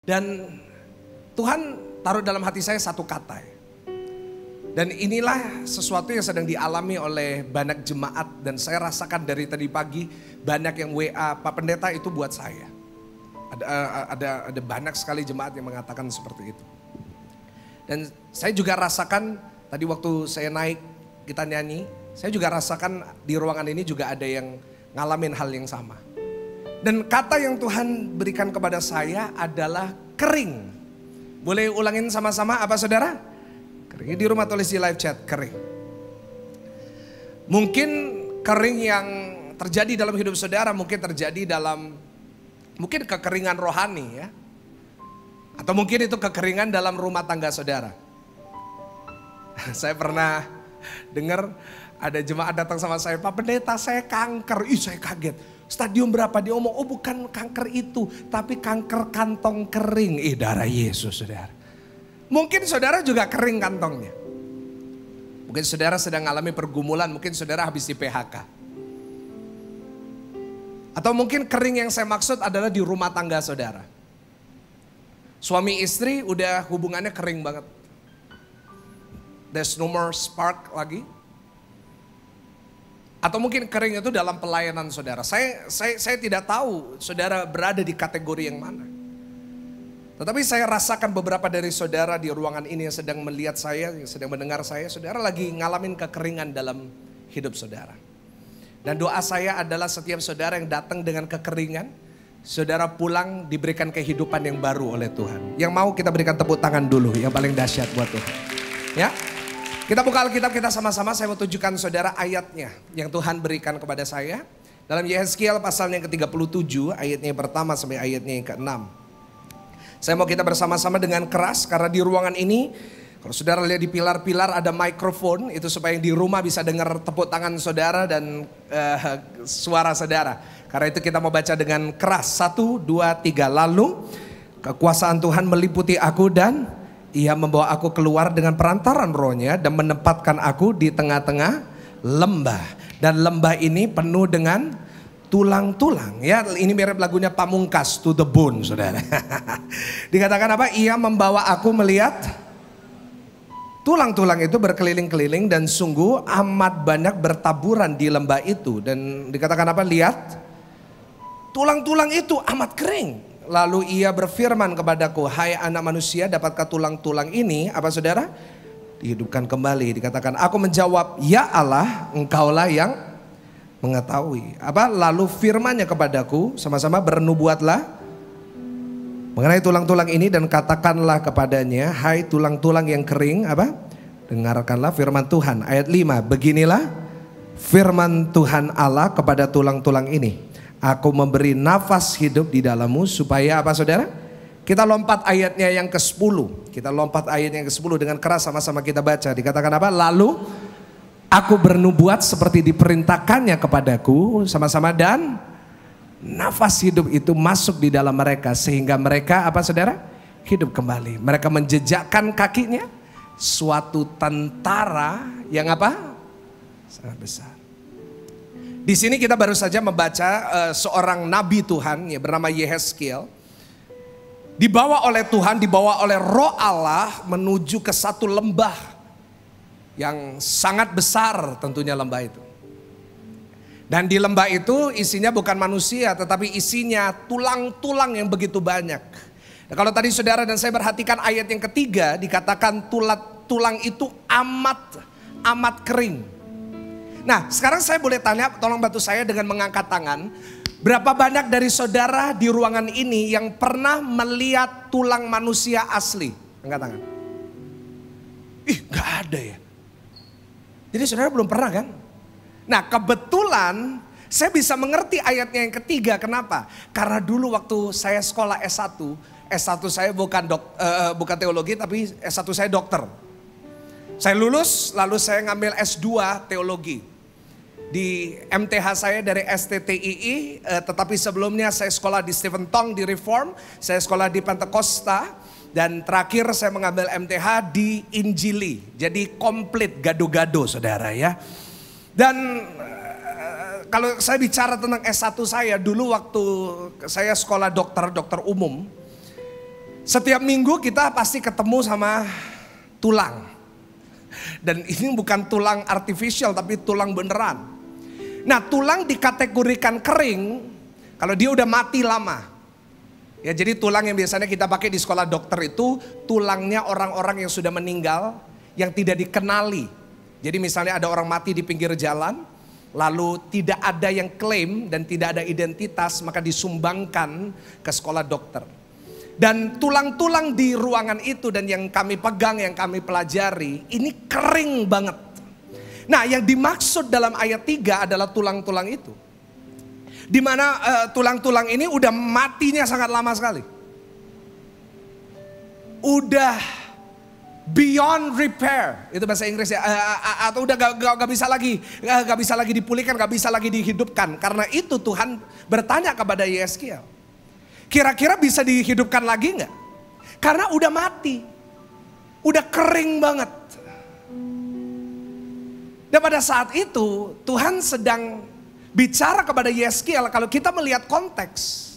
Dan Tuhan taruh dalam hati saya satu kata. Dan inilah sesuatu yang sedang dialami oleh banyak jemaat. Dan saya rasakan dari tadi pagi banyak yang WA, Pak Pendeta itu buat saya. Ada banyak sekali jemaat yang mengatakan seperti itu. Dan saya juga rasakan tadi waktu saya naik kita nyanyi. Saya juga rasakan di ruangan ini juga ada yang ngalamin hal yang sama. Dan kata yang Tuhan berikan kepada saya adalah kering. Boleh ulangin sama-sama apa saudara? Kering. Di rumah tulis di live chat, kering. Mungkin kering yang terjadi dalam hidup saudara mungkin terjadi dalam mungkin kekeringan rohani ya. Atau mungkin itu kekeringan dalam rumah tangga saudara. Saya pernah dengar ada jemaat datang sama saya, Pak Pendeta saya kanker. Ih saya kaget. Stadium berapa? Dia ngomong, oh bukan kanker itu, tapi kanker kantong kering. Darah Yesus saudara. Mungkin saudara juga kering kantongnya. Mungkin saudara sedang mengalami pergumulan, mungkin saudara habis di PHK. Atau mungkin kering yang saya maksud adalah di rumah tangga saudara. Suami istri udah hubungannya kering banget. There's no more spark lagi. Atau mungkin kering itu dalam pelayanan saudara. Saya tidak tahu saudara berada di kategori yang mana. Tetapi saya rasakan beberapa dari saudara di ruangan ini yang sedang melihat saya, yang sedang mendengar saya. Saudara lagi ngalamin kekeringan dalam hidup saudara. Dan doa saya adalah setiap saudara yang datang dengan kekeringan, saudara pulang diberikan kehidupan yang baru oleh Tuhan. Yang mau kita berikan tepuk tangan dulu, yang paling dahsyat buat Tuhan. Ya. Kita buka Alkitab kita sama-sama, saya mau tunjukkan saudara ayatnya yang Tuhan berikan kepada saya. Dalam Yehezkiel pasal yang ke-37 ayatnya yang pertama sampai ayatnya yang ke-6. Saya mau kita bersama-sama dengan keras karena di ruangan ini kalau saudara lihat di pilar-pilar ada mikrofon. Itu supaya di rumah bisa dengar tepuk tangan saudara dan suara saudara. Karena itu kita mau baca dengan keras. 1, 2, 3. Lalu kekuasaan Tuhan meliputi aku dan Ia membawa aku keluar dengan perantaran rohnya dan menempatkan aku di tengah-tengah lembah. Dan lembah ini penuh dengan tulang-tulang. Ya, ini mirip lagunya Pamungkas, To the Bone, saudara. Dikatakan apa? Ia membawa aku melihat tulang-tulang itu berkeliling-keliling dan sungguh amat banyak bertaburan di lembah itu. Dan dikatakan apa? Lihat, tulang-tulang itu amat kering. Lalu ia berfirman kepadaku, hai anak manusia, dapatkah tulang-tulang ini, apa saudara? Dihidupkan kembali. Dikatakan, aku menjawab, ya Allah, engkaulah yang mengetahui. Apa? Lalu firmannya kepadaku, sama-sama bernubuatlah mengenai tulang-tulang ini dan katakanlah kepadanya, hai tulang-tulang yang kering, apa? Dengarkanlah firman Tuhan. Ayat 5, beginilah firman Tuhan Allah kepada tulang-tulang ini. Aku memberi nafas hidup di dalammu supaya apa saudara? Kita lompat ayatnya yang ke-10. Kita lompat ayatnya yang ke-10 dengan keras sama-sama kita baca. Dikatakan apa? Lalu aku bernubuat seperti diperintahkannya kepadaku sama-sama dan nafas hidup itu masuk di dalam mereka. Sehingga mereka apa saudara? Hidup kembali. Mereka menjejakkan kakinya. Suatu tentara yang apa? Sangat besar. Di sini kita baru saja membaca seorang nabi Tuhan ya, bernama Yehezkiel. Dibawa oleh Tuhan, dibawa oleh Roh Allah menuju ke satu lembah yang sangat besar tentunya lembah itu. Dan di lembah itu isinya bukan manusia tetapi isinya tulang-tulang yang begitu banyak. Nah, kalau tadi saudara dan saya perhatikan ayat yang ketiga dikatakan tulang itu amat kering. Nah sekarang saya boleh tanya, tolong bantu saya dengan mengangkat tangan. Berapa banyak dari saudara di ruangan ini yang pernah melihat tulang manusia asli? Angkat tangan. Gak ada ya. Jadi saudara belum pernah kan? Nah kebetulan saya bisa mengerti ayatnya yang ketiga. Kenapa? Karena dulu waktu saya sekolah S1 saya bukan teologi tapi S1 saya dokter. Saya lulus lalu saya ngambil S2 teologi. Di MTH saya dari STTII, tetapi sebelumnya saya sekolah di Stephen Tong di Reform, saya sekolah di Pentakosta, dan terakhir saya mengambil MTH di Injili. Jadi komplit gado-gado saudara ya. Dan kalau saya bicara tentang S1 saya, dulu waktu saya sekolah dokter umum, Setiap minggu kita pasti ketemu sama tulang. Dan ini bukan tulang artificial tapi tulang beneran. Nah, tulang dikategorikan kering kalau dia udah mati lama. Ya, jadi tulang yang biasanya kita pakai di sekolah dokter itu tulangnya orang-orang yang sudah meninggal, yang tidak dikenali. Jadi misalnya ada orang mati di pinggir jalan, lalu tidak ada yang klaim dan tidak ada identitas, maka disumbangkan ke sekolah dokter. Dan tulang-tulang di ruangan itu dan yang kami pegang, yang kami pelajari, ini kering banget. Nah, yang dimaksud dalam ayat 3 adalah tulang-tulang itu. Di mana tulang-tulang ini udah matinya sangat lama sekali. Udah beyond repair, itu bahasa Inggris ya, atau udah gak bisa lagi dipulihkan, gak bisa lagi dihidupkan. Karena itu Tuhan bertanya kepada Yeskiel, kira-kira bisa dihidupkan lagi nggak? Karena udah mati, udah kering banget. Dan pada saat itu Tuhan sedang bicara kepada Yeskiel. Kalau kita melihat konteks,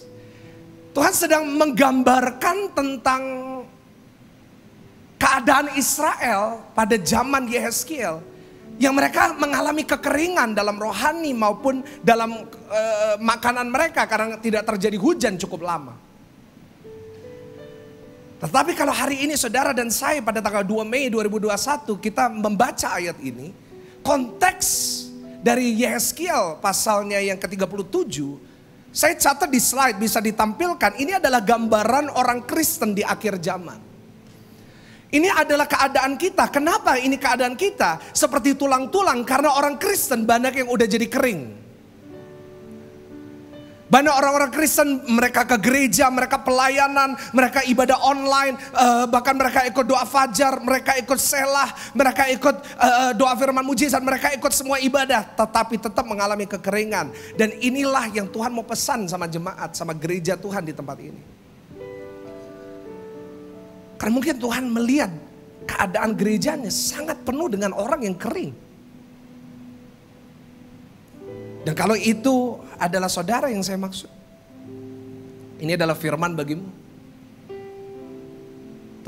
Tuhan sedang menggambarkan tentang keadaan Israel pada zaman Yeskiel, yang mereka mengalami kekeringan dalam rohani maupun dalam makanan mereka karena tidak terjadi hujan cukup lama. Tetapi kalau hari ini saudara dan saya pada tanggal 2 Mei 2021 kita membaca ayat ini, konteks dari Yeskiel pasalnya yang ke-37, saya catat di slide bisa ditampilkan, ini adalah gambaran orang Kristen di akhir zaman. Ini adalah keadaan kita. Kenapa ini keadaan kita? Seperti tulang-tulang, karena orang Kristen banyak yang udah jadi kering. Banyak orang-orang Kristen, mereka ke gereja, mereka pelayanan, mereka ibadah online, bahkan mereka ikut doa fajar, mereka ikut selah, mereka ikut doa firman mujizat, mereka ikut semua ibadah, tetapi tetap mengalami kekeringan. Dan inilah yang Tuhan mau pesan sama jemaat, sama gereja Tuhan di tempat ini. Karena mungkin Tuhan melihat keadaan gerejanya sangat penuh dengan orang yang kering. Dan kalau itu adalah saudara yang saya maksud, ini adalah firman bagimu.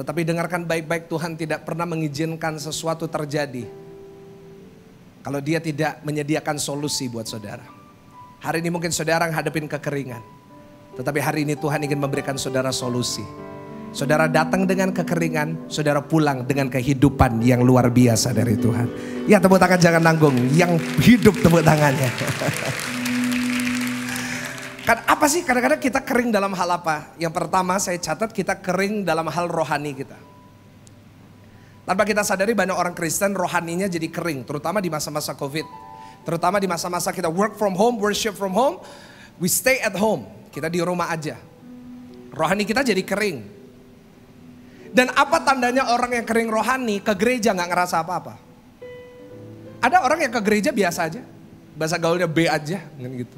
Tetapi dengarkan baik-baik, Tuhan tidak pernah mengizinkan sesuatu terjadi kalau Dia tidak menyediakan solusi buat saudara. Hari ini mungkin saudara hadapin kekeringan, tetapi hari ini Tuhan ingin memberikan saudara solusi. Saudara datang dengan kekeringan, saudara pulang dengan kehidupan yang luar biasa dari Tuhan. Ya, tepuk tangan jangan nanggung, yang hidup tepuk tangannya. Kan apa sih kadang-kadang kita kering dalam hal apa? Yang pertama saya catat, kita kering dalam hal rohani kita. Tanpa kita sadari banyak orang Kristen rohaninya jadi kering, terutama di masa-masa Covid. Terutama di masa-masa kita work from home, worship from home, we stay at home. Kita di rumah aja. Rohani kita jadi kering. Dan apa tandanya orang yang kering rohani ke gereja gak ngerasa apa-apa? Ada orang yang ke gereja biasa aja, bahasa gaulnya B aja, gitu.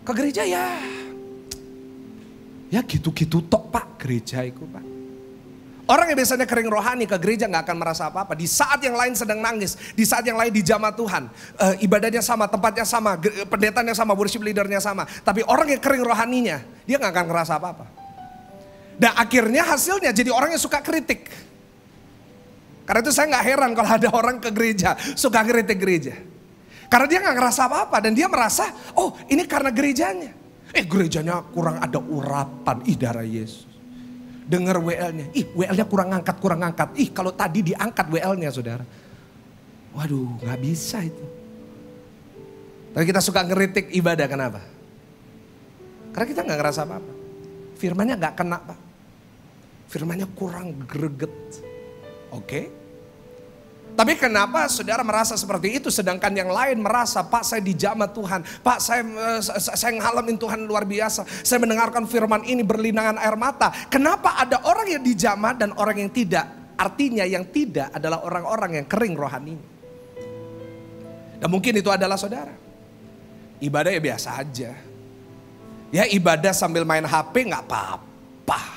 Ke gereja ya gitu-gitu tok pak, gereja itu pak. Orang yang biasanya kering rohani ke gereja gak akan merasa apa-apa. Di saat yang lain sedang nangis, di saat yang lain di jamaah Tuhan, ibadahnya sama, tempatnya sama, pendetanya sama, worship leadernya sama. Tapi orang yang kering rohaninya, dia gak akan ngerasa apa-apa. Dan akhirnya hasilnya jadi orang yang suka kritik. Karena itu saya gak heran kalau ada orang ke gereja suka kritik gereja. Karena dia gak ngerasa apa-apa dan dia merasa, oh ini karena gerejanya. Gerejanya kurang ada urapan, darah Yesus. Dengar WL-nya, WL-nya kurang angkat. Kalau tadi diangkat WL-nya saudara. Waduh, gak bisa itu. Tapi kita suka ngeritik ibadah, kenapa? Karena kita gak ngerasa apa-apa. Firmannya gak kena pak. Firmannya kurang greget. Oke. Tapi kenapa saudara merasa seperti itu sedangkan yang lain merasa, Pak saya dijamah Tuhan, Pak saya ngalamin Tuhan luar biasa, saya mendengarkan firman ini berlinangan air mata. Kenapa ada orang yang dijamah dan orang yang tidak? Artinya yang tidak adalah orang-orang yang kering rohani. Dan mungkin itu adalah saudara. Ibadah ya biasa aja. Ya ibadah sambil main HP gak apa-apa.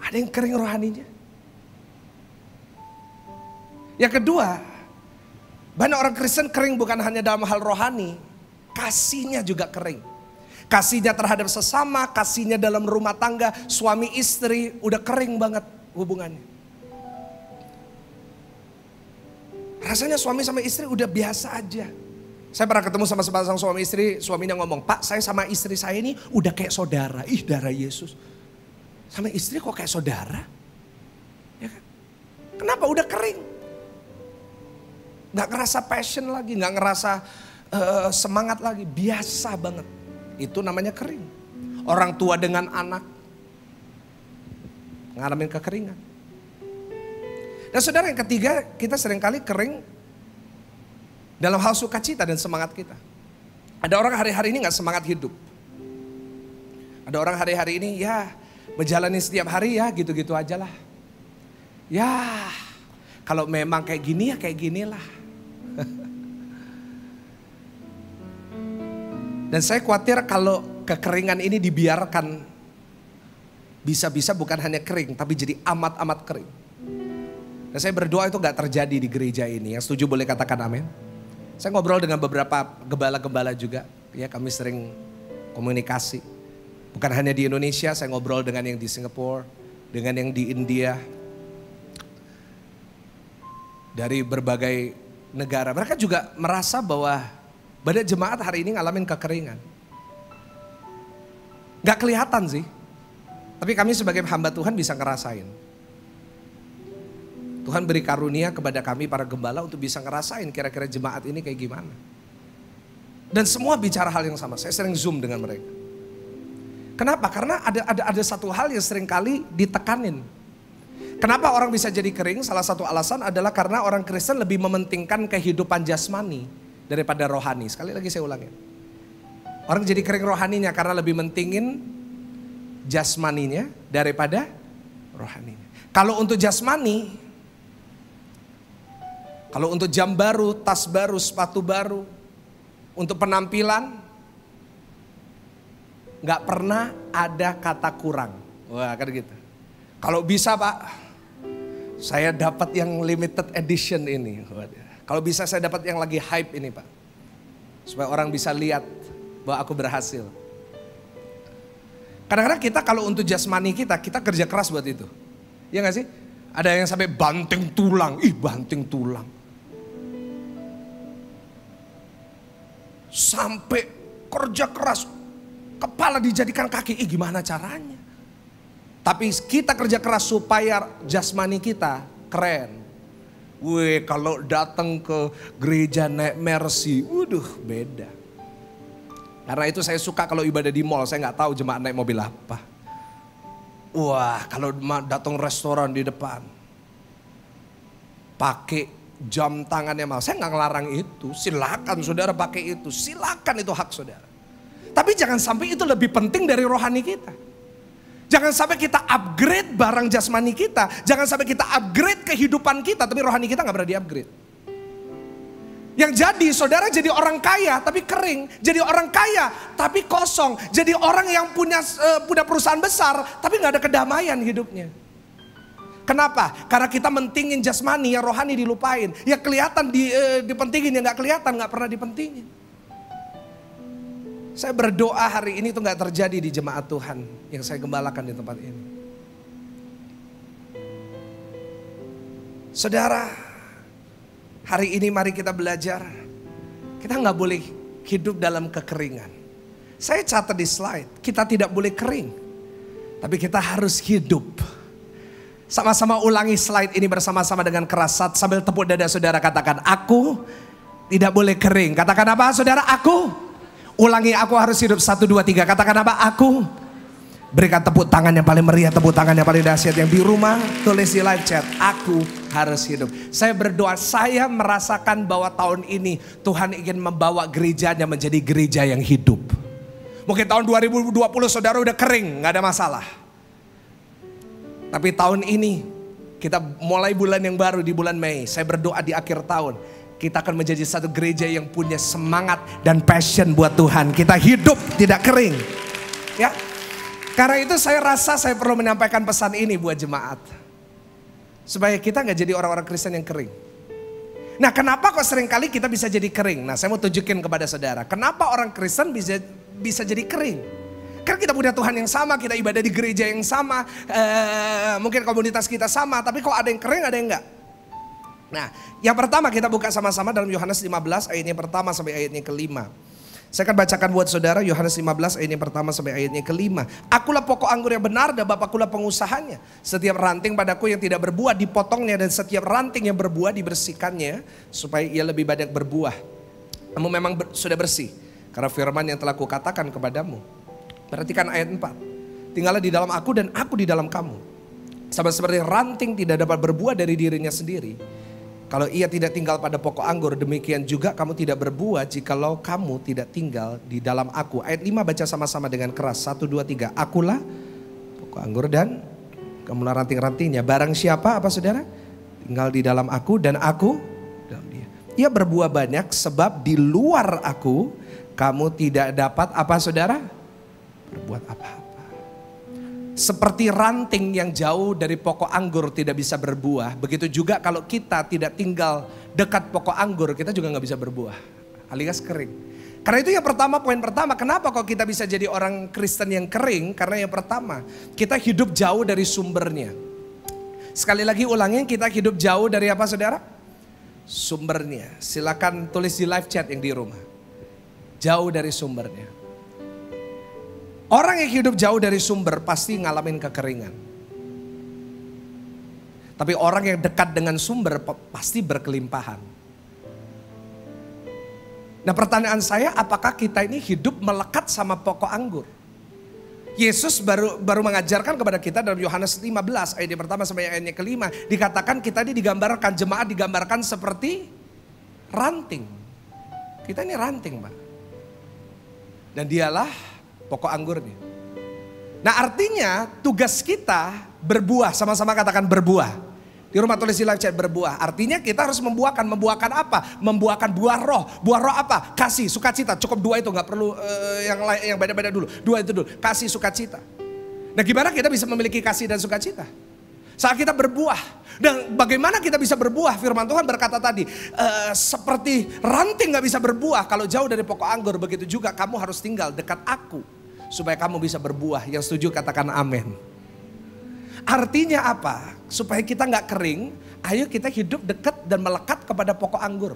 Ada yang kering rohaninya. Yang kedua, banyak orang Kristen kering bukan hanya dalam hal rohani, Kasihnya juga kering. Kasihnya terhadap sesama, kasihnya dalam rumah tangga, suami istri udah kering banget hubungannya. Rasanya suami sama istri udah biasa aja. Saya pernah ketemu sama sepasang suami istri, suaminya ngomong, "Pak, saya sama istri saya ini udah kayak saudara." Ih, darah Yesus. Sama istri kok kayak saudara? Ya kan? Kenapa? Udah kering. Gak ngerasa passion lagi, gak ngerasa semangat lagi. Biasa banget. Itu namanya kering. Orang tua dengan anak ngalamin kekeringan. Dan saudara, yang ketiga, kita seringkali kering dalam hal sukacita dan semangat kita. Ada orang hari-hari ini gak semangat hidup. Ada orang hari-hari ini ya menjalani setiap hari ya gitu-gitu aja lah. Ya kalau memang kayak gini ya kayak ginilah. Dan saya khawatir kalau kekeringan ini dibiarkan, bisa-bisa bukan hanya kering tapi jadi amat-amat kering. Dan saya berdoa itu gak terjadi di gereja ini. Yang setuju boleh katakan amin. Saya ngobrol dengan beberapa gembala-gembala juga. Ya, kami sering komunikasi. Bukan hanya di Indonesia, saya ngobrol dengan yang di Singapura, dengan yang di India. Dari berbagai negara. Mereka juga merasa bahwa badan jemaat hari ini ngalamin kekeringan. Gak kelihatan sih. Tapi kami sebagai hamba Tuhan bisa ngerasain. Tuhan beri karunia kepada kami para gembala untuk bisa ngerasain kira-kira jemaat ini kayak gimana. Dan semua bicara hal yang sama. Saya sering zoom dengan mereka. Kenapa? Karena ada satu hal yang sering kali ditekanin. Kenapa orang bisa jadi kering? Salah satu alasan adalah karena orang Kristen lebih mementingkan kehidupan jasmani daripada rohani. Sekali lagi saya ulangin. Orang jadi kering rohaninya karena lebih mentingin jasmaninya daripada rohaninya. Kalau untuk jasmani, kalau untuk jam baru, tas baru, sepatu baru, untuk penampilan, gak pernah ada kata kurang. Wah, kan gitu. Kalau bisa Pak, saya dapat yang limited edition ini. Kalau bisa saya dapat yang lagi hype ini Pak. Supaya orang bisa lihat bahwa aku berhasil. Kadang-kadang kita kalau untuk jasmani kita kerja keras buat itu. Iya gak sih? Ada yang sampai banting tulang. Ih, banting tulang. Sampai kerja keras. Kepala dijadikan kaki. Ih, gimana caranya? Tapi kita kerja keras supaya jasmani kita keren. Wih, kalau datang ke gereja naik Mercy, waduh beda. Karena itu saya suka kalau ibadah di mall, saya nggak tahu jemaat naik mobil apa. Wah, kalau datang restoran di depan, pakai jam tangannya mahal, saya nggak ngelarang itu. Silakan saudara pakai itu, silakan itu hak saudara. Tapi jangan sampai itu lebih penting dari rohani kita. Jangan sampai kita upgrade barang jasmani kita. Jangan sampai kita upgrade kehidupan kita. Tapi rohani kita gak pernah di-upgrade. Yang jadi saudara jadi orang kaya tapi kering. Jadi orang kaya tapi kosong. Jadi orang yang punya perusahaan besar tapi gak ada kedamaian hidupnya. Kenapa? Karena kita mentingin jasmani, yang rohani dilupain. Yang kelihatan dipentingin, yang gak kelihatan gak pernah dipentingin. Saya berdoa hari ini itu gak terjadi di jemaat Tuhan yang saya gembalakan di tempat ini. Saudara, hari ini mari kita belajar. Kita gak boleh hidup dalam kekeringan. Saya catat di slide, kita tidak boleh kering. Tapi kita harus hidup. Sama-sama ulangi slide ini bersama-sama dengan keras. Sambil tepuk dada saudara katakan, aku tidak boleh kering. Katakan apa saudara? Aku. Ulangi, aku harus hidup. 1, 2, 3. Katakan apa? Aku. Berikan tepuk tangan yang paling meriah, tepuk tangan yang paling dahsyat. Yang di rumah tulis di live chat, aku harus hidup. Saya berdoa, saya merasakan bahwa tahun ini Tuhan ingin membawa gerejanya menjadi gereja yang hidup. Mungkin tahun 2020 saudara udah kering, gak ada masalah. Tapi tahun ini kita mulai bulan yang baru di bulan Mei. Saya berdoa di akhir tahun kita akan menjadi satu gereja yang punya semangat dan passion buat Tuhan. Kita hidup tidak kering. Ya. Karena itu saya rasa saya perlu menyampaikan pesan ini buat jemaat. Supaya kita gak jadi orang-orang Kristen yang kering. Nah, kenapa kok seringkali kita bisa jadi kering? Nah, saya mau tunjukin kepada saudara. Kenapa orang Kristen bisa jadi kering? Karena kita punya Tuhan yang sama, kita ibadah di gereja yang sama, mungkin komunitas kita sama, tapi kok ada yang kering, ada yang enggak. Nah, yang pertama kita buka sama-sama dalam Yohanes 15 ayatnya pertama sampai ayatnya kelima. Saya akan bacakan buat saudara Yohanes 15 ayatnya pertama sampai ayatnya kelima. Akulah pokok anggur yang benar dan Bapakkulah pengusahanya. Setiap ranting padaku yang tidak berbuah dipotongnya, dan setiap ranting yang berbuah dibersihkannya supaya ia lebih banyak berbuah. Kamu memang sudah bersih karena firman yang telah kukatakan kepadamu. Perhatikan ayat 4. Tinggallah di dalam aku dan aku di dalam kamu. Sama seperti ranting tidak dapat berbuah dari dirinya sendiri, kalau ia tidak tinggal pada pokok anggur, demikian juga kamu tidak berbuah jikalau kamu tidak tinggal di dalam aku. Ayat 5 baca sama-sama dengan keras. 1, 2, 3. Akulah pokok anggur dan kamulah ranting-rantingnya. Barang siapa, apa saudara? Tinggal di dalam aku dan aku dalam dia. Ia berbuah banyak sebab di luar aku kamu tidak dapat apa saudara? Berbuat apa-apa. Seperti ranting yang jauh dari pokok anggur tidak bisa berbuah, begitu juga kalau kita tidak tinggal dekat pokok anggur, kita juga nggak bisa berbuah, alias kering. Karena itu yang pertama, poin pertama, kenapa kok kita bisa jadi orang Kristen yang kering? Karena yang pertama, kita hidup jauh dari sumbernya. Sekali lagi ulangin, kita hidup jauh dari apa saudara? Sumbernya. Silakan tulis di live chat yang di rumah. Jauh dari sumbernya. Orang yang hidup jauh dari sumber pasti ngalamin kekeringan. Tapi orang yang dekat dengan sumber pasti berkelimpahan. Nah, pertanyaan saya, apakah kita ini hidup melekat sama pokok anggur? Yesus baru mengajarkan kepada kita dalam Yohanes 15 ayat pertama sampai ayatnya kelima. Dikatakan kita ini digambarkan, jemaat digambarkan seperti ranting. Kita ini ranting, Pak. Dan dialah pokok anggurnya. Nah, artinya tugas kita berbuah, sama-sama katakan berbuah. Di rumah tulis di live chat berbuah. Artinya kita harus membuahkan apa? Membuahkan buah roh. Buah roh apa? Kasih, sukacita. Cukup 2 itu, nggak perlu yang beda-beda dulu. 2 itu dulu. Kasih, sukacita. Nah, gimana kita bisa memiliki kasih dan sukacita? Saat kita berbuah. Dan bagaimana kita bisa berbuah? Firman Tuhan berkata tadi, seperti ranting nggak bisa berbuah kalau jauh dari pokok anggur, begitu juga kamu harus tinggal dekat aku supaya kamu bisa berbuah. Yang setuju katakan amin. Artinya apa? Supaya kita nggak kering, ayo kita hidup dekat dan melekat kepada pokok anggur.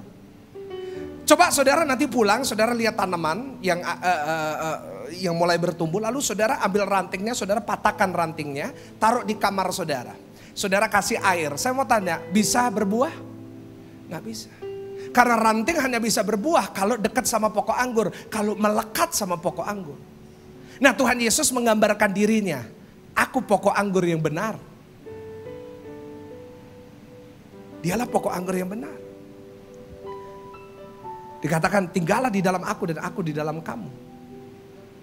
Coba saudara nanti pulang, saudara lihat tanaman yang mulai bertumbuh, lalu saudara ambil rantingnya, saudara patahkan rantingnya, taruh di kamar saudara. Saudara kasih air. Saya mau tanya, bisa berbuah? Nggak bisa. Karena ranting hanya bisa berbuah kalau dekat sama pokok anggur, kalau melekat sama pokok anggur. Nah, Tuhan Yesus menggambarkan dirinya, aku pokok anggur yang benar. Dialah pokok anggur yang benar. Dikatakan tinggallah di dalam aku dan aku di dalam kamu.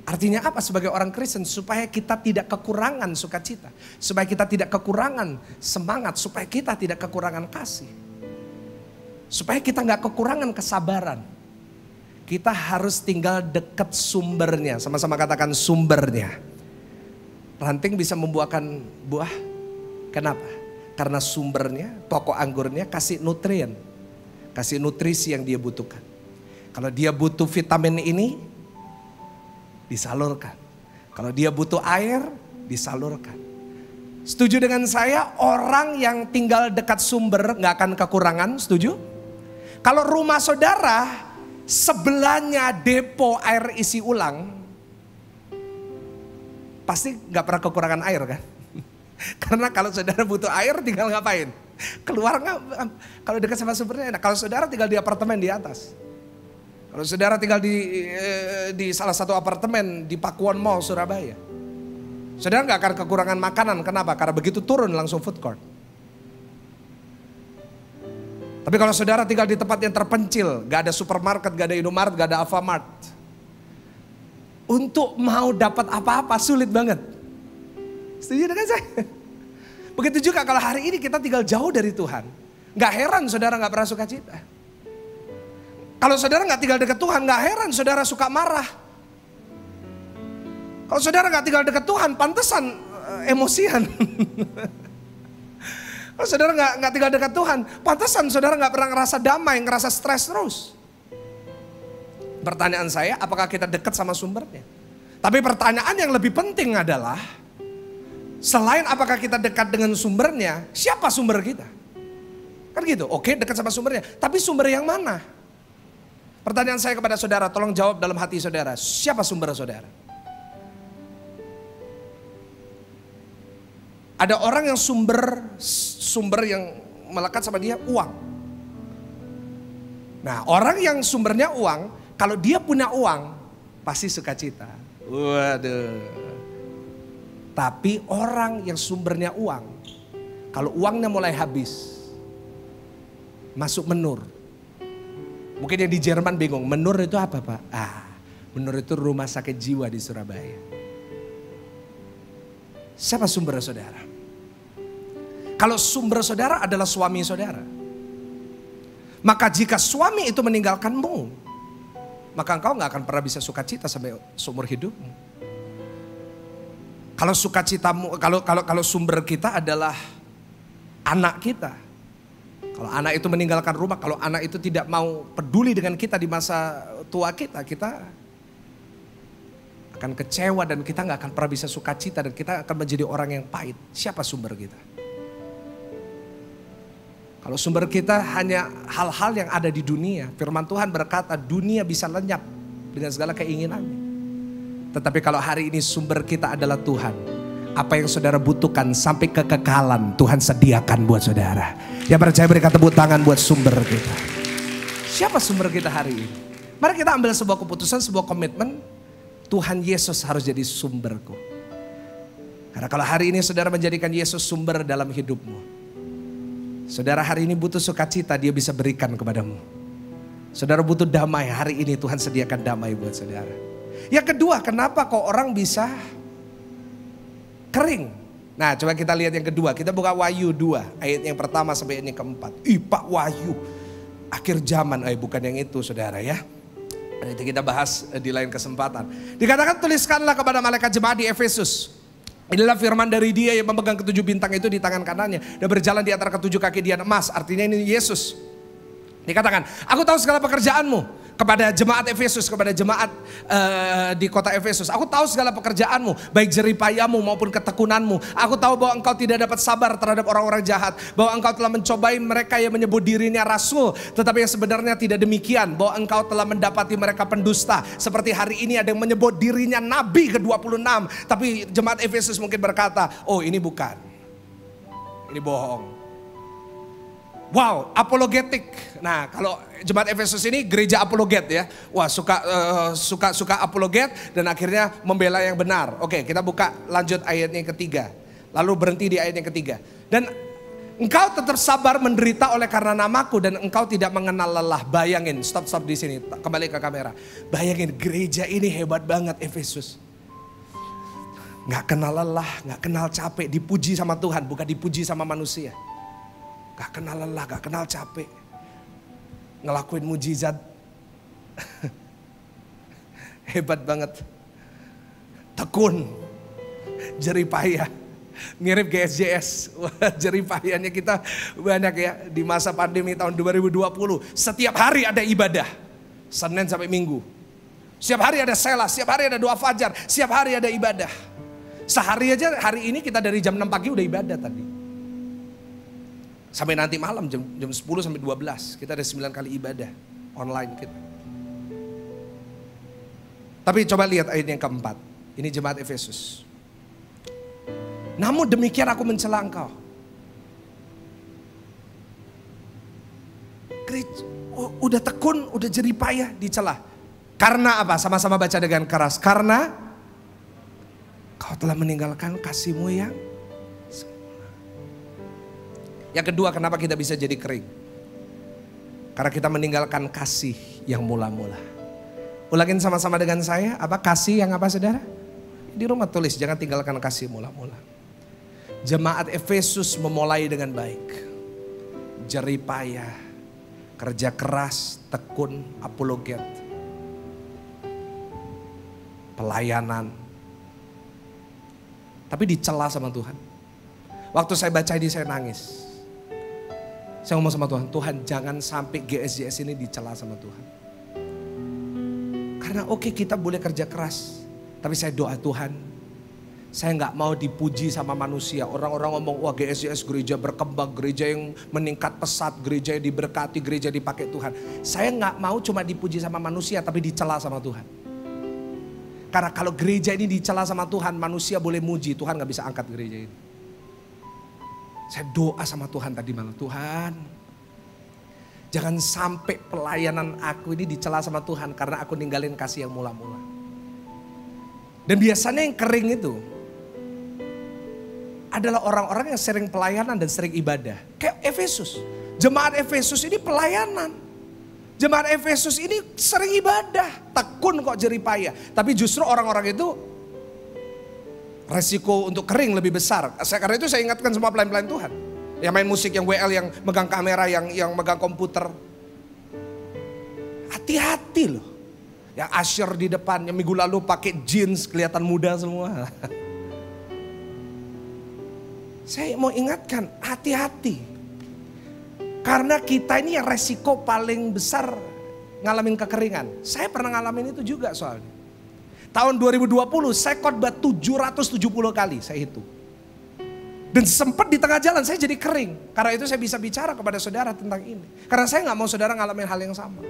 Artinya apa sebagai orang Kristen? Supaya kita tidak kekurangan sukacita. Supaya kita tidak kekurangan semangat. Supaya kita tidak kekurangan kasih. Supaya kita gak kekurangan kesabaran. Kita harus tinggal dekat sumbernya. Sama-sama katakan sumbernya. Ranting bisa membuahkan buah. Kenapa? Karena sumbernya, pokok anggurnya kasih nutrien. Kasih nutrisi yang dia butuhkan. Kalau dia butuh vitamin ini, disalurkan. Kalau dia butuh air, disalurkan. Setuju dengan saya, orang yang tinggal dekat sumber gak akan kekurangan, setuju? Kalau rumah saudara, sebelahnya depo air isi ulang, pasti gak pernah kekurangan air kan? Karena kalau saudara butuh air tinggal ngapain? Keluar nggak? Kalau dekat sama sumbernya enak. Kalau saudara tinggal di apartemen di atas. Kalau saudara tinggal di salah satu apartemen di Pakuwon Mall Surabaya, saudara nggak akan kekurangan makanan. Kenapa? Karena begitu turun langsung food court. Tapi kalau saudara tinggal di tempat yang terpencil, gak ada supermarket, gak ada Indomaret, gak ada Alfamart, untuk mau dapat apa-apa sulit banget. Setuju dengan saya? Begitu juga kalau hari ini kita tinggal jauh dari Tuhan, gak heran saudara gak pernah suka cita. Kalau saudara gak tinggal dekat Tuhan, gak heran saudara suka marah. Kalau saudara gak tinggal dekat Tuhan, pantesan emosian. Kalau saudara nggak tinggal dekat Tuhan, pantasan saudara nggak pernah ngerasa damai, ngerasa stres terus. Pertanyaan saya, apakah kita dekat sama sumbernya? Tapi pertanyaan yang lebih penting adalah, selain apakah kita dekat dengan sumbernya, siapa sumber kita? Kan gitu, oke dekat sama sumbernya, tapi sumber yang mana? Pertanyaan saya kepada saudara, tolong jawab dalam hati saudara, siapa sumber saudara? Ada orang yang sumber yang melekat sama dia uang. Nah, orang yang sumbernya uang, kalau dia punya uang, pasti sukacita. Waduh. Tapi orang yang sumbernya uang, kalau uangnya mulai habis, masuk menur. Mungkin yang di Jerman bingung, menur itu apa Pak? Menur itu rumah sakit jiwa di Surabaya. Siapa sumber saudara? Kalau sumber saudara adalah suami saudara, maka jika suami itu meninggalkanmu, maka engkau gak akan pernah bisa sukacita sampai seumur hidupmu. Kalau sukacitamu, kalau sumber kita adalah anak kita, kalau anak itu meninggalkan rumah, kalau anak itu tidak mau peduli dengan kita di masa tua kita, kita akan kecewa dan kita gak akan pernah bisa sukacita dan kita akan menjadi orang yang pahit. Siapa sumber kita? Kalau sumber kita hanya hal-hal yang ada di dunia, firman Tuhan berkata dunia bisa lenyap dengan segala keinginannya. Tetapi kalau hari ini sumber kita adalah Tuhan, apa yang saudara butuhkan sampai kekekalan Tuhan sediakan buat saudara. Yang percaya berikan tepuk tangan buat sumber kita. Siapa sumber kita hari ini? Mari kita ambil sebuah keputusan, sebuah komitmen. Tuhan Yesus harus jadi sumberku. Karena kalau hari ini saudara menjadikan Yesus sumber dalam hidupmu, saudara hari ini butuh sukacita, dia bisa berikan kepadamu. Saudara butuh damai, hari ini Tuhan sediakan damai buat saudara. Yang kedua, kenapa kok orang bisa kering? Nah coba kita lihat yang kedua, kita buka Wahyu 2 ayat yang pertama sampai ayat yang keempat. Pak Wahyu, akhir zaman, bukan yang itu saudara ya. Nanti kita bahas di lain kesempatan. Dikatakan tuliskanlah kepada malaikat jemaat di Efesus. Inilah firman dari dia yang memegang ketujuh bintang itu di tangan kanannya dan berjalan di antara ketujuh kaki dia emas. Artinya ini Yesus. Dikatakan, aku tahu segala pekerjaanmu. Kepada jemaat Efesus, kepada jemaat di kota Efesus. Aku tahu segala pekerjaanmu, baik jeripayamu maupun ketekunanmu. Aku tahu bahwa engkau tidak dapat sabar terhadap orang-orang jahat. Bahwa engkau telah mencobai mereka yang menyebut dirinya rasul, tetapi yang sebenarnya tidak demikian. Bahwa engkau telah mendapati mereka pendusta. Seperti hari ini ada yang menyebut dirinya nabi ke-26. Tapi jemaat Efesus mungkin berkata, oh ini bukan. Ini bohong. Wow, apologetik. Nah, kalau jemaat Efesus ini gereja apologet ya. Wah, suka apologet dan akhirnya membela yang benar. Oke, kita buka lanjut ayatnya yang ketiga. Lalu berhenti di ayat yang ketiga. Dan engkau tetap sabar menderita oleh karena namaku dan engkau tidak mengenal lelah. Bayangin, stop di sini. Kembali ke kamera. Bayangin, gereja ini hebat banget Efesus. Gak kenal lelah, gak kenal capek, dipuji sama Tuhan, bukan dipuji sama manusia. Gak kenal lelah, gak kenal capek. Ngelakuin mujizat. Hebat banget. Tekun. Jeripaya. Mirip GSJS. Jeripayanya kita banyak ya. Di masa pandemi tahun 2020. Setiap hari ada ibadah. Senin sampai Minggu. Setiap hari ada selah, setiap hari ada doa fajar. Setiap hari ada ibadah. Sehari aja, hari ini kita dari jam 6 pagi udah ibadah tadi. Sampai nanti malam jam 10 sampai 12 kita ada 9 kali ibadah online kita. Tapi coba lihat ayat yang keempat. Ini jemaat Efesus. Namun demikian aku mencela engkau. Udah tekun, udah jeripayah dicela. Karena apa? Sama-sama baca dengan keras. Karena kau telah meninggalkan kasihmu yang. Yang kedua, kenapa kita bisa jadi kering? Karena kita meninggalkan kasih yang mula-mula. Ulangin sama-sama dengan saya, apa kasih yang apa saudara? Di rumah tulis, jangan tinggalkan kasih mula-mula. Jemaat Efesus memulai dengan baik. Jeripayah, kerja keras, tekun, apologet. Pelayanan. Tapi dicela sama Tuhan. Waktu saya baca ini saya nangis. Saya ngomong sama Tuhan, Tuhan jangan sampai GSJS ini dicela sama Tuhan. Karena oke, kita boleh kerja keras. Tapi saya doa Tuhan, saya nggak mau dipuji sama manusia. Orang-orang ngomong, wah GSJS gereja berkembang, gereja yang meningkat pesat, gereja yang diberkati, gereja dipakai Tuhan. Saya nggak mau cuma dipuji sama manusia, tapi dicela sama Tuhan. Karena kalau gereja ini dicela sama Tuhan, manusia boleh muji, Tuhan gak bisa angkat gereja ini. Saya doa sama Tuhan tadi malam, Tuhan jangan sampai pelayanan aku ini dicela sama Tuhan karena aku ninggalin kasih yang mula-mula. Dan biasanya yang kering itu adalah orang-orang yang sering pelayanan dan sering ibadah. Kayak Efesus, jemaat Efesus ini pelayanan. Jemaat Efesus ini sering ibadah, tekun kok jeripaya. Tapi justru orang-orang itu resiko untuk kering lebih besar. Karena itu saya ingatkan semua pelayan-pelayan Tuhan. Yang main musik, yang WL, yang megang kamera, yang megang komputer. Hati-hati loh. Yang usher di depan, yang minggu lalu pakai jeans kelihatan muda semua. Saya mau ingatkan, hati-hati. Karena kita ini yang resiko paling besar ngalamin kekeringan. Saya pernah ngalamin itu juga soalnya. Tahun 2020 saya khotbah 770 kali, saya hitung. Dan sempat di tengah jalan saya jadi kering. Karena itu saya bisa bicara kepada saudara tentang ini. Karena saya gak mau saudara ngalamin hal yang sama.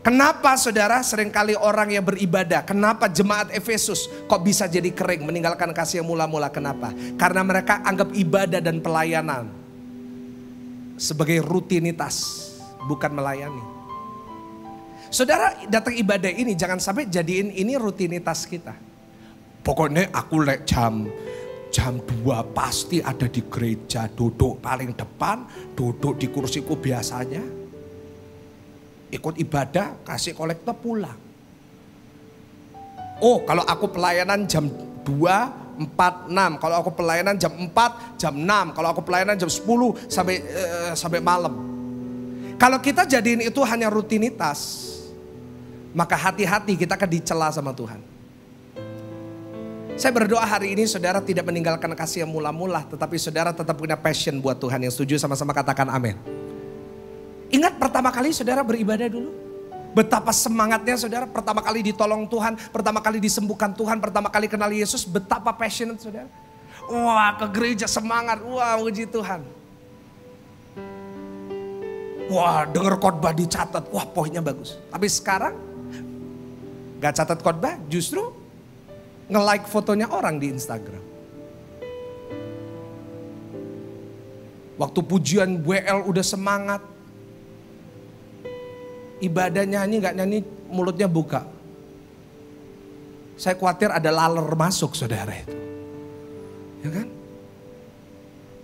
Kenapa saudara seringkali orang yang beribadah, kenapa jemaat Efesus kok bisa jadi kering, meninggalkan kasih yang mula-mula, kenapa? Karena mereka anggap ibadah dan pelayanan sebagai rutinitas, bukan melayani. Saudara datang ibadah ini jangan sampai jadiin ini rutinitas kita. Pokoknya aku jam 2 pasti ada di gereja, duduk paling depan, duduk di kursiku biasanya. Ikut ibadah, kasih kolektor pulang. Oh, kalau aku pelayanan jam 2 4, 6. Kalau aku pelayanan jam 4, jam 6. Kalau aku pelayanan jam 10 sampai malam. Kalau kita jadiin itu hanya rutinitas, maka hati-hati kita akan dicela sama Tuhan. Saya berdoa hari ini saudara tidak meninggalkan kasih yang mula-mula, tetapi saudara tetap punya passion buat Tuhan. Yang setuju sama-sama katakan amin. Ingat pertama kali saudara beribadah dulu? Betapa semangatnya saudara, pertama kali ditolong Tuhan, pertama kali disembuhkan Tuhan, pertama kali kenal Yesus, betapa passionate saudara. Wah, ke gereja semangat, wah puji Tuhan. Wah, denger khotbah dicatat, wah poinnya bagus. Tapi sekarang gak catat khotbah, justru nge-like fotonya orang di Instagram. Waktu pujian WL udah semangat, ibadah nyanyi gak nyanyi mulutnya buka. Saya khawatir ada laler masuk saudara itu. Ya kan?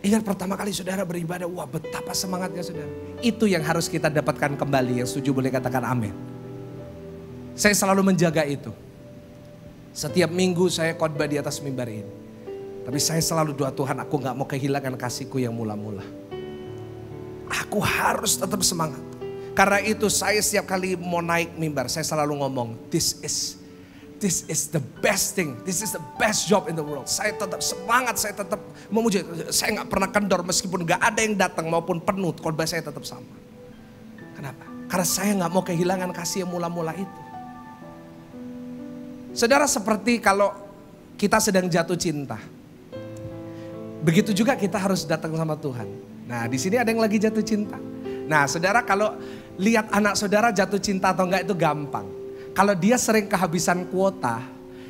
Ingat pertama kali saudara beribadah, wah betapa semangatnya saudara. Itu yang harus kita dapatkan kembali, yang setuju boleh katakan amin. Saya selalu menjaga itu. Setiap minggu saya khotbah di atas mimbar ini. Tapi saya selalu doa Tuhan, aku gak mau kehilangan kasihku yang mula-mula. Aku harus tetap semangat. Karena itu saya setiap kali mau naik mimbar, saya selalu ngomong, this is the best thing, this is the best job in the world. Saya tetap semangat, saya tetap memuji. Saya gak pernah kendor meskipun gak ada yang datang maupun penuh, khotbah saya tetap sama. Kenapa? Karena saya gak mau kehilangan kasih yang mula-mula itu. Saudara, seperti kalau kita sedang jatuh cinta, begitu juga kita harus datang sama Tuhan. Nah, di sini ada yang lagi jatuh cinta. Nah, saudara kalau lihat anak saudara jatuh cinta atau enggak itu gampang. Kalau dia sering kehabisan kuota,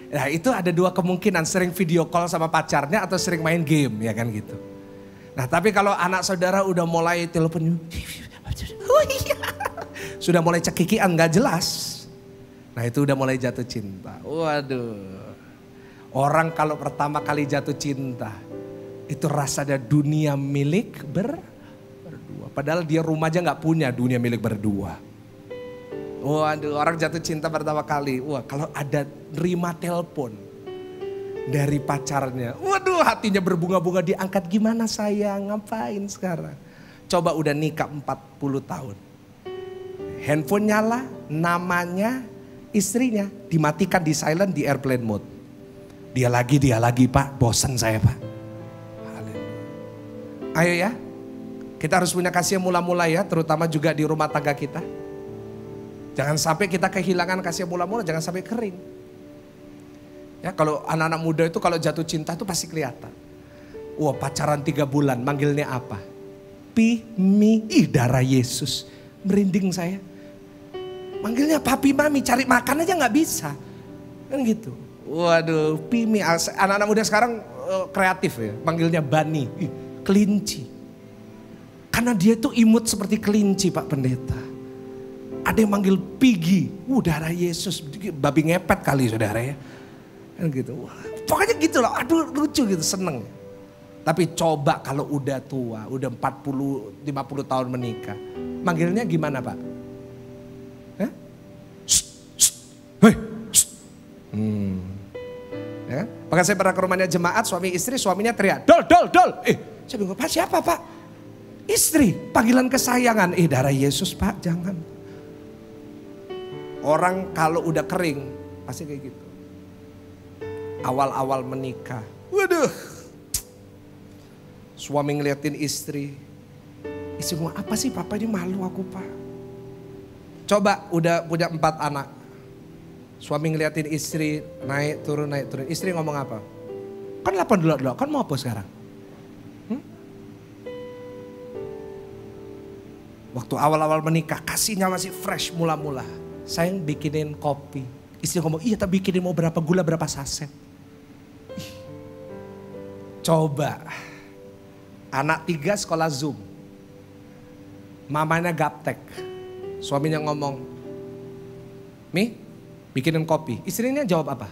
nah itu ada dua kemungkinan, sering video call sama pacarnya atau sering main game, ya kan gitu. Nah, tapi kalau anak saudara udah mulai telepon, sudah mulai cekikian gak jelas. Nah, itu udah mulai jatuh cinta. Waduh. Orang kalau pertama kali jatuh cinta, itu rasanya dunia milik berdua. Padahal dia rumah aja gak punya dunia milik berdua. Waduh, orang jatuh cinta pertama kali. Wah, kalau ada nerima telepon dari pacarnya. Waduh, hatinya berbunga-bunga, diangkat, gimana sayang, ngapain sekarang. Coba udah nikah 40 tahun. Handphone nyala, namanya istrinya dimatikan di silent, di airplane mode. Dia lagi pak, bosan saya pak. Haleluya. Ayo ya. Kita harus punya kasih yang mula-mula ya, terutama juga di rumah tangga kita. Jangan sampai kita kehilangan kasih yang mula-mula, jangan sampai kering. Ya, kalau anak-anak muda itu kalau jatuh cinta itu pasti kelihatan. Wah, pacaran 3 bulan, manggilnya apa? Pimi, darah Yesus. Merinding saya. Manggilnya papi mami, cari makan aja nggak bisa. Kan gitu. Waduh, Pimi. Anak-anak muda sekarang kreatif ya, manggilnya Bani, kelinci. Karena dia tuh imut seperti kelinci Pak Pendeta. Ada yang manggil Pigi, darah Yesus, babi ngepet kali saudara ya. Kan gitu. Wah, pokoknya gitu loh, aduh lucu gitu, seneng. Tapi coba kalau udah tua, udah 40, 50 tahun menikah. Manggilnya gimana Pak? Hah? Hei, ya, maka saya pernah ke rumahnya jemaat, suami istri, suaminya teriak, dol, dol, dol. Saya bingung, Pak siapa Pak? Istri, panggilan kesayangan. Darah Yesus Pak, jangan. Orang kalau udah kering, pasti kayak gitu. Awal-awal menikah, waduh. Suami ngeliatin istri ngomong, apa sih papa ini malu aku Pak. Coba udah punya 4 anak. Suami ngeliatin istri naik turun. Istri ngomong apa? Kan 8 dulu, kan mau apa sekarang? Waktu awal-awal menikah, kasihnya masih fresh mula-mula. Saya bikinin kopi. Istri ngomong, iya tapi bikinin mau berapa gula, berapa saset. Coba. Anak 3 sekolah Zoom. Mamanya gaptek. Suaminya ngomong, Mi, bikinin kopi. Istrinya jawab apa?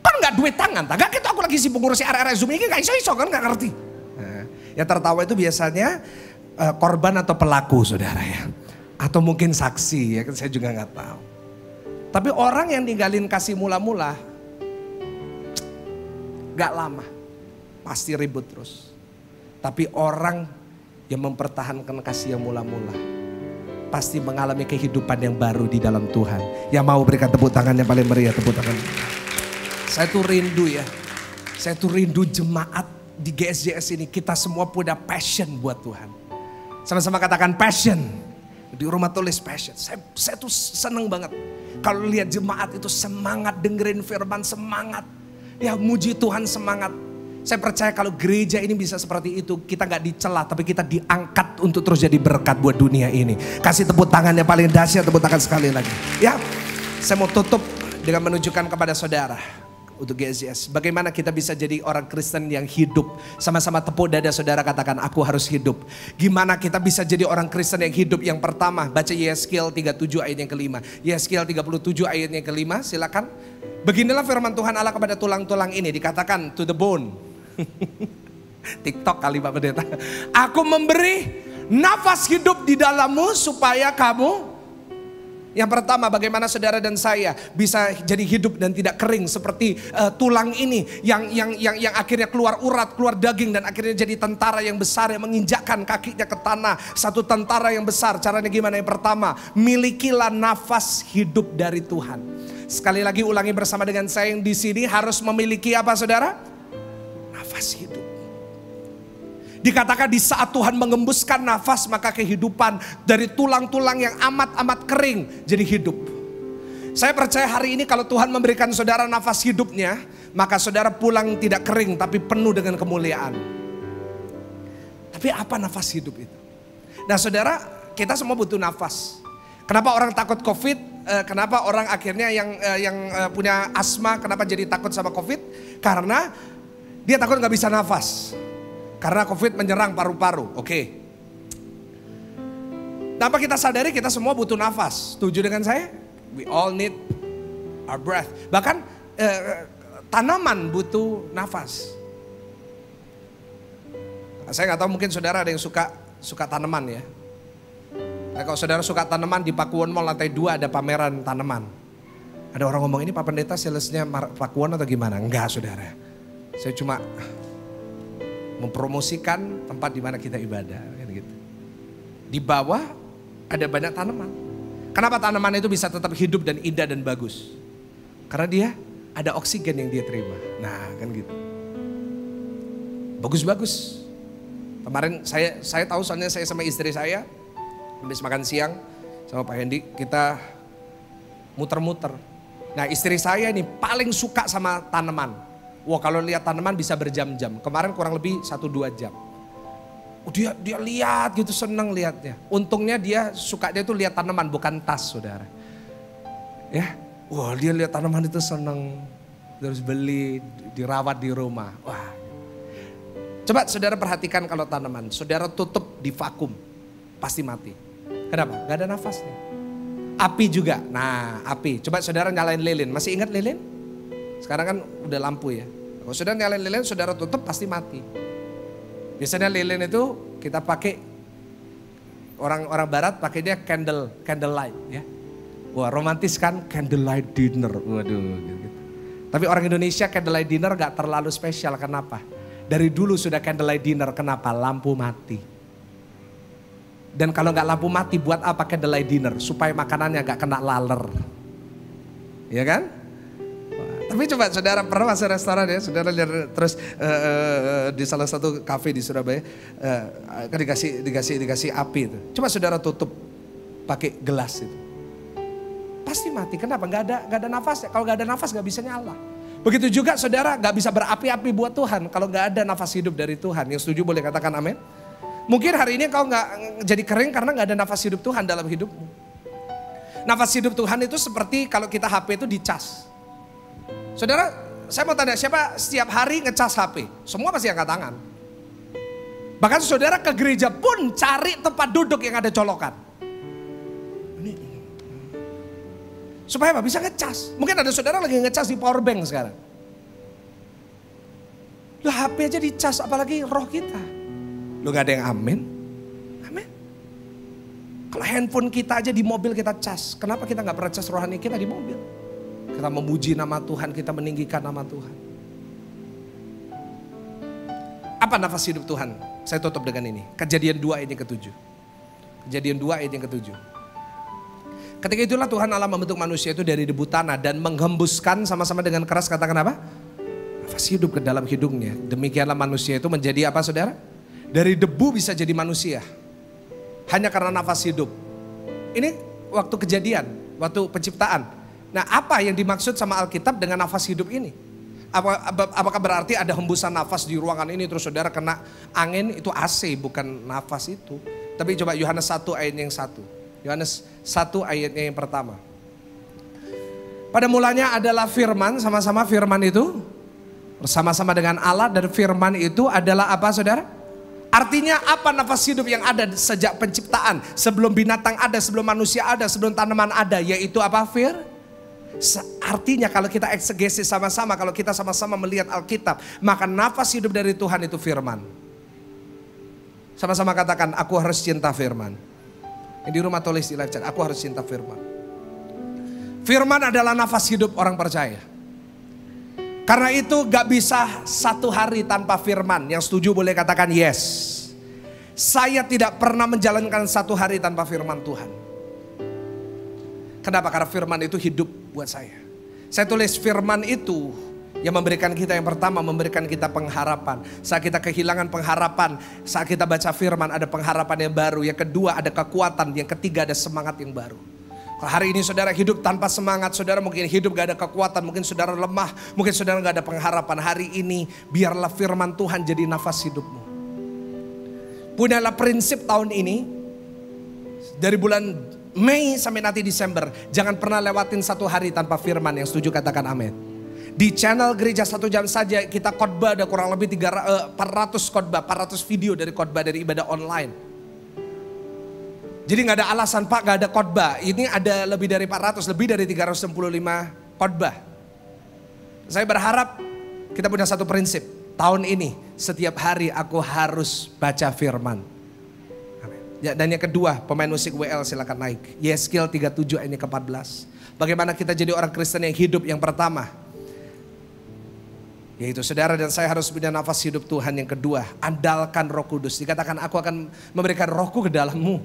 Kan gak duit tangan, gak gitu aku lagi sibuk ngurusi area Zoom ini gak iso-iso kan gak ngerti. Nah, yang tertawa itu biasanya korban atau pelaku saudara ya. Atau mungkin saksi ya, kan saya juga gak tahu. Tapi orang yang ninggalin kasih mula-mula, gak lama, pasti ribut terus. Tapi orang yang mempertahankan kasih yang mula-mula, pasti mengalami kehidupan yang baru di dalam Tuhan. Yang mau berikan tepuk tangan yang paling meriah, tepuk tangan. Saya tuh rindu ya, saya tuh rindu jemaat di GSJS ini, kita semua punya passion buat Tuhan. Sama-sama katakan passion. Di rumah tulis passion. Saya tuh seneng banget. Kalau lihat jemaat itu semangat dengerin firman, semangat. Ya muji Tuhan, semangat. Saya percaya kalau gereja ini bisa seperti itu, kita gak dicela, tapi kita diangkat untuk terus jadi berkat buat dunia ini. Kasih tepuk tangan yang paling dahsyat, tepuk tangan sekali lagi. Ya, saya mau tutup dengan menunjukkan kepada saudara untuk GSJS. Bagaimana kita bisa jadi orang Kristen yang hidup. Sama-sama tepuk dada saudara, katakan aku harus hidup. Gimana kita bisa jadi orang Kristen yang hidup? Yang pertama, baca Yeskiel 37 ayat yang kelima. Yeskiel 37 ayat yang kelima, silakan. Beginilah firman Tuhan Allah kepada tulang-tulang ini, dikatakan to the bone. TikTok kali Pak Pendeta. Aku memberi nafas hidup di dalammu supaya kamu. Yang pertama, bagaimana saudara dan saya bisa jadi hidup dan tidak kering seperti tulang ini yang akhirnya keluar urat, keluar daging dan akhirnya jadi tentara yang besar yang menginjakkan kakinya ke tanah. Satu tentara yang besar. Caranya gimana? Yang pertama, milikilah nafas hidup dari Tuhan. Sekali lagi ulangi bersama dengan saya yang di sini, harus memiliki apa saudara? Nafas hidup. Dikatakan di saat Tuhan mengembuskan nafas, maka kehidupan dari tulang-tulang yang amat-amat kering jadi hidup. Saya percaya hari ini kalau Tuhan memberikan saudara nafas hidupnya, maka saudara pulang tidak kering tapi penuh dengan kemuliaan. Tapi apa nafas hidup itu? Nah saudara, kita semua butuh nafas. Kenapa orang takut COVID? Kenapa orang akhirnya yang punya asma, kenapa jadi takut sama COVID? Karena dia takut gak bisa nafas. Karena COVID menyerang paru-paru. Oke. Tanpa kita sadari kita semua butuh nafas. Setuju dengan saya? We all need our breath. Bahkan tanaman butuh nafas. Saya gak tahu, mungkin saudara ada yang suka tanaman ya. Nah, kalau saudara suka tanaman, di Pakuwon Mall lantai 2 ada pameran tanaman. Ada orang ngomong, ini Pak Pendeta salesnya Pakuwon atau gimana? Enggak saudara. Saya cuma mempromosikan tempat di mana kita ibadah, kan gitu. Di bawah ada banyak tanaman. Kenapa tanaman itu bisa tetap hidup dan indah dan bagus? Karena dia ada oksigen yang dia terima. Nah, kan gitu. Bagus-bagus. Kemarin saya tahu soalnya saya sama istri saya habis makan siang sama Pak Hendi kita muter-muter. Nah istri saya ini paling suka sama tanaman. Wah kalau lihat tanaman bisa berjam-jam. Kemarin kurang lebih 1-2 jam. Dia lihat gitu, seneng lihatnya. Untungnya dia itu lihat tanaman bukan tas, saudara. Ya, wah dia lihat tanaman itu seneng. Terus beli, dirawat di rumah. Wah. Coba saudara perhatikan kalau tanaman, saudara tutup di vakum, pasti mati. Kenapa? Gak ada nafasnya. Api juga, nah api. Coba saudara nyalain lilin, masih ingat lilin? Sekarang kan udah lampu ya. Kalau saudara nyalain lilin, saudara tutup pasti mati. Biasanya lilin itu kita pakai, orang barat pakai dia candle light ya. Wah romantis kan, candlelight dinner. Waduh gitu. Tapi orang Indonesia candlelight dinner gak terlalu spesial, kenapa? Dari dulu sudah candlelight dinner, kenapa? Lampu mati. Dan kalau gak lampu mati buat apa candlelight dinner? Supaya makanannya gak kena laler. Ya kan? Tapi coba saudara pernah masuk restoran ya, saudara lihat terus di salah satu kafe di Surabaya kan dikasih api itu. Coba saudara tutup pakai gelas itu. Pasti mati. Kenapa? Gak ada nafasnya. Kalau gak ada nafas gak bisa nyala. Begitu juga saudara gak bisa berapi-api buat Tuhan kalau gak ada nafas hidup dari Tuhan. Yang setuju boleh katakan amin. Mungkin hari ini kau gak jadi kering karena gak ada nafas hidup Tuhan dalam hidupmu. Nafas hidup Tuhan itu seperti kalau kita HP itu dicas. Saudara, saya mau tanya siapa setiap hari ngecas HP? Semua pasti angkat tangan. Bahkan saudara ke gereja pun cari tempat duduk yang ada colokan. Supaya apa? Bisa ngecas. Mungkin ada saudara lagi ngecas di power bank sekarang. Lah HP aja dicas, apalagi roh kita. Lu gak ada yang amin? Amin. Kalau handphone kita aja di mobil kita cas, kenapa kita gak pernah cas rohani kita di mobil? Kita memuji nama Tuhan, kita meninggikan nama Tuhan. Apa nafas hidup Tuhan? Saya tutup dengan ini. Kejadian 2 ayat yang ke-7. Kejadian 2 ayat yang ke-7. Ketika itulah Tuhan Allah membentuk manusia itu dari debu tanah dan menghembuskan sama-sama dengan keras, katakan apa? Nafas hidup ke dalam hidungnya. Demikianlah manusia itu menjadi apa saudara? Dari debu bisa jadi manusia. Hanya karena nafas hidup. Ini waktu kejadian, waktu penciptaan. Nah apa yang dimaksud sama Alkitab dengan nafas hidup ini? Apakah berarti ada hembusan nafas di ruangan ini terus saudara kena angin, itu AC bukan nafas itu. Tapi coba Yohanes 1 ayat yang 1. Yohanes 1 ayatnya yang pertama. Pada mulanya adalah firman, sama-sama firman itu bersama-sama dengan Allah, dan firman itu adalah apa saudara? Artinya apa nafas hidup yang ada sejak penciptaan, sebelum binatang ada, sebelum manusia ada, sebelum tanaman ada, yaitu apa? Artinya kalau kita eksegesis sama-sama, kalau kita sama-sama melihat Alkitab, maka nafas hidup dari Tuhan itu firman. Sama-sama katakan, aku harus cinta firman. Yang di rumah tulis di live chat, aku harus cinta firman. Firman adalah nafas hidup orang percaya. Karena itu gak bisa satu hari tanpa firman. Yang setuju boleh katakan yes. Saya tidak pernah menjalankan satu hari tanpa firman Tuhan. Kenapa? Karena firman itu hidup buat saya. Saya tulis firman itu yang memberikan kita, yang pertama memberikan kita pengharapan. Saat kita kehilangan pengharapan, saat kita baca firman ada pengharapan yang baru. Yang kedua ada kekuatan, yang ketiga ada semangat yang baru. Kalau hari ini saudara hidup tanpa semangat, saudara mungkin hidup gak ada kekuatan, mungkin saudara lemah, mungkin saudara gak ada pengharapan. Hari ini biarlah firman Tuhan jadi nafas hidupmu. Punyalah prinsip tahun ini, dari bulan Mei sampai nanti Desember, jangan pernah lewatin satu hari tanpa firman. Yang setuju katakan amin. Di channel gereja 1 jam saja kita khotbah ada kurang lebih 400 khotbah, 400 video dari khotbah dari ibadah online. Jadi gak ada alasan Pak gak ada khotbah. Ini ada lebih dari 400, lebih dari 365 khotbah. Saya berharap kita punya satu prinsip. Tahun ini setiap hari aku harus baca firman. Ya, dan yang kedua, pemain musik WL silakan naik. Yeskil 37 ayat ke-14. Bagaimana kita jadi orang Kristen yang hidup yang pertama? Yaitu saudara dan saya harus punya nafas hidup Tuhan. Yang kedua, andalkan Roh Kudus. Dikatakan aku akan memberikan rohku ke dalammu.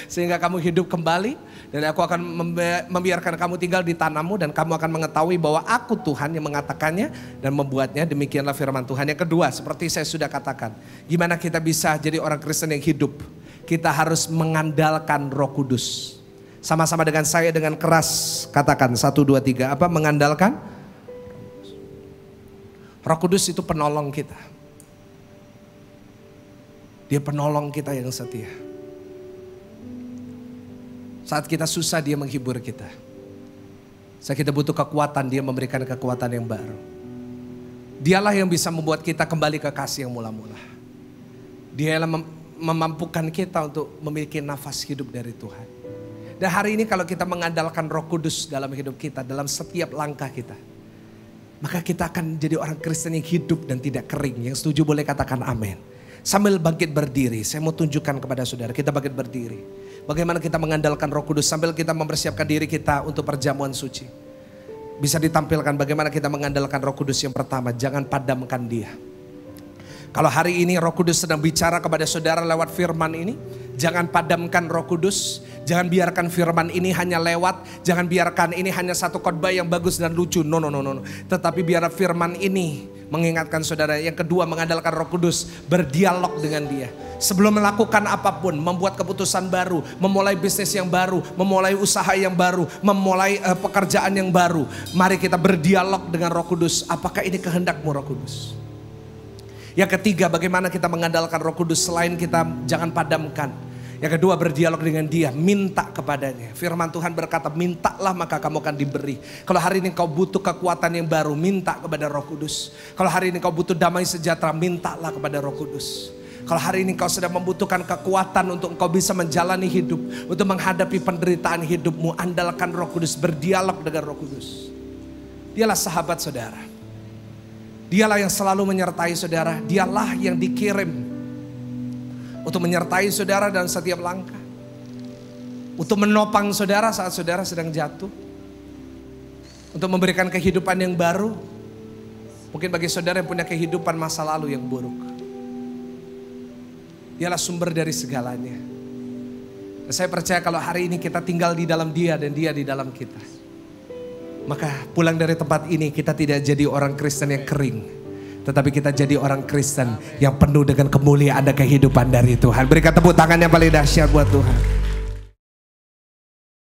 Sehingga kamu hidup kembali dan aku akan membiarkan kamu tinggal di tanahmu dan kamu akan mengetahui bahwa aku Tuhan yang mengatakannya dan membuatnya. Demikianlah firman Tuhan. Yang kedua, seperti saya sudah katakan, gimana kita bisa jadi orang Kristen yang hidup? Kita harus mengandalkan Roh Kudus. Sama-sama dengan saya dengan keras katakan 1, 2, 3. Apa mengandalkan? Roh Kudus itu penolong kita. Dia penolong kita yang setia. Saat kita susah dia menghibur kita. Saat kita butuh kekuatan dia memberikan kekuatan yang baru. Dialah yang bisa membuat kita kembali ke kasih yang mula-mula. Dia yang memampukan kita untuk memiliki nafas hidup dari Tuhan. Dan hari ini kalau kita mengandalkan Roh Kudus dalam hidup kita, dalam setiap langkah kita, maka kita akan jadi orang Kristen yang hidup dan tidak kering. Yang setuju boleh katakan amin. Sambil bangkit berdiri, saya mau tunjukkan kepada saudara, kita bangkit berdiri. Bagaimana kita mengandalkan Roh Kudus sambil kita mempersiapkan diri kita untuk perjamuan suci. Bisa ditampilkan bagaimana kita mengandalkan Roh Kudus. Yang pertama, jangan padamkan dia. Kalau hari ini Roh Kudus sedang bicara kepada saudara lewat firman ini, jangan padamkan Roh Kudus. Jangan biarkan firman ini hanya lewat. Jangan biarkan ini hanya satu khotbah yang bagus dan lucu. No. Tetapi biar firman ini mengingatkan saudara. Yang kedua, mengandalkan Roh Kudus, berdialog dengan dia. Sebelum melakukan apapun, membuat keputusan baru, memulai bisnis yang baru, memulai usaha yang baru, memulai pekerjaan yang baru. Mari kita berdialog dengan Roh Kudus. Apakah ini kehendakmu Roh Kudus? Yang ketiga, bagaimana kita mengandalkan Roh Kudus selain kita jangan padamkan. Yang kedua, berdialog dengan dia, minta kepadanya. Firman Tuhan berkata, mintalah maka kamu akan diberi. Kalau hari ini kau butuh kekuatan yang baru, minta kepada Roh Kudus. Kalau hari ini kau butuh damai sejahtera, mintalah kepada Roh Kudus. Kalau hari ini kau sedang membutuhkan kekuatan untuk kau bisa menjalani hidup, untuk menghadapi penderitaan hidupmu, andalkan Roh Kudus, berdialog dengan Roh Kudus. Dialah sahabat saudara. Dialah yang selalu menyertai saudara. Dialah yang dikirim untuk menyertai saudara dalam setiap langkah. Untuk menopang saudara saat saudara sedang jatuh. Untuk memberikan kehidupan yang baru. Mungkin bagi saudara yang punya kehidupan masa lalu yang buruk. Dialah sumber dari segalanya. Dan saya percaya kalau hari ini kita tinggal di dalam dia dan dia di dalam kita, maka pulang dari tempat ini kita tidak jadi orang Kristen yang kering, tetapi kita jadi orang Kristen yang penuh dengan kemuliaan dan kehidupan dari Tuhan. Berikan tepuk tangan yang paling dahsyat buat Tuhan.